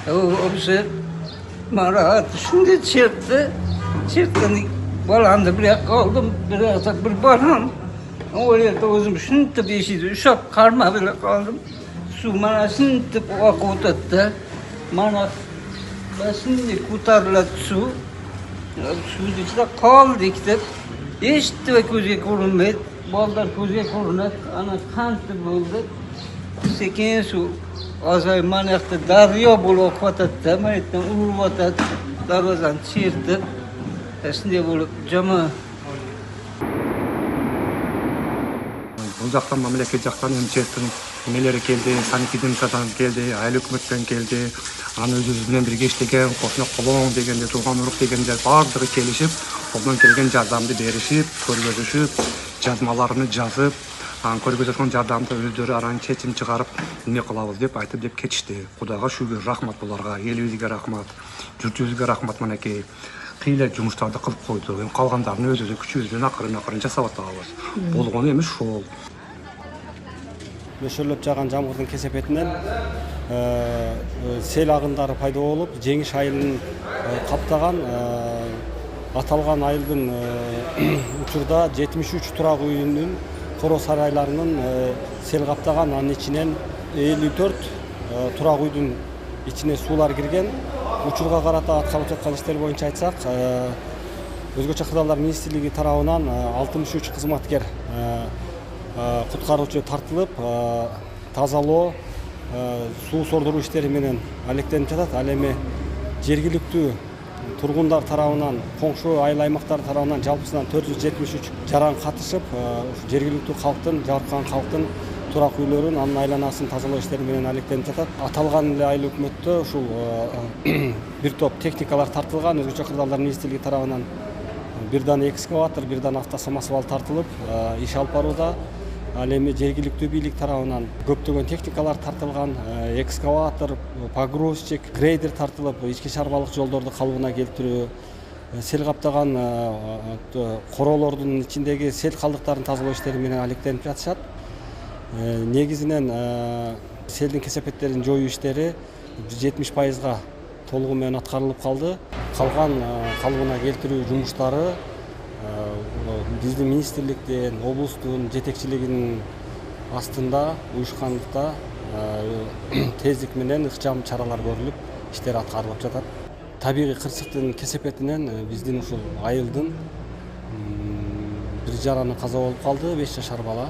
O'sha Marat shunday chertdi. Balamni bir yoqqa oldim, bir yoqda bir bolam. O yerda o'zim shunday eshitib, ushlab qarma bilan qoldim. Suv mana shunday oqib o'tadi. Mana shunday ko'tariladi suv. Suvni ichida qoldik deb eshitdi va ko'zga ko'rinmaydi. Bolalar ko'zga ko'rinadi. Ana qancha bo'ldi. Sekin suv azay mana yoqda daryo bo'lib oqyotadi. Mana yerdan urib o'tadi. Darvozani chertib. Shunday bo'lib jama. Бұл жақтан мемлекет жақтан МЧСтің немелері келді, санэпидемиядан келді, айлы үкіметтен келді, аны өзімізбен бірге іштеген, қосына қолың дегенде, туған ұрық дегенде барлығы келішіп, қолдан келген жардамды берішіп, көргөзішіп, жазмаларını жазып, көргөзген жардамды өздері араны шешім шығарып, не қылабыз деп айтып деп кетішті. Құдаға шүгір, рахмат бұларға, елімізге рахмат, жұртымызға рахмат мінекей. Қиле жұмыстарды қылып қойды. Қалғандарын өз-өзі күшімізбен ақырын жасап атабыз. Болғаны емес шол. Мөлшерлеп жаған жаңбырдың кесепетінен сел ағындары пайда болып, Жеңіш айылын қаптаған аталған айылдың учурда 73 тұрақ үйінің қоро сарайларының сел қаптаған, анын içінен 54 тұрақ үйдің içine сулар кірген. Учурга карата аткарылып жаткан иштер боюнча айтсак, Өзгөчө Кырдаалдар министрлиги тарабынан 63 кызматкер куткаруучу тартылып, тазалоо, суу сордуруу иштери менен алектенип жатат. Ал эми жергиликтүү тургундар тарабынан, коңшу айыл аймактар тарабынан жалпысынан 473 жаран катышып, жергиликтүү калктын, жабыркаган калктын турак үйлөрүн, анын айланасын тазалоо иштери менен алектенип жатат. Аталган эле айыл өкмөттө ушул бир топ техникалар тартылган. Өзгөчө Кырдаалдар министрлиги тарабынан бир дана экскаватор, бир дана автосамосвал тартылып, иш алып барууда. Ал эми жергиликтүү бийлик тарабынан көптөгөн техникалар тартылган, экскаватор, погрузчик, грейдер тартылып, ички чарбалык жолдорду калыбына келтирүү, сел каптаган короолордун ичиндеги сел калдыктарын тазалоо иштери менен алектенип жатышат. Негизинен селдин кесепеттерин жоюу иштери 70%га толугу менен аткарылып калды. Калган калыбына келтирүү жумуштары биздин министрликтен, облустун жетекчилигинин астында уюшкандыкта тездик менен ыкчам чаралар көрүлүп, иштер аткарылып жатат. Табигый кырсыктын кесепетинен биздин ушул айылдын бир жараны каза болуп калды, 5 жашар бала.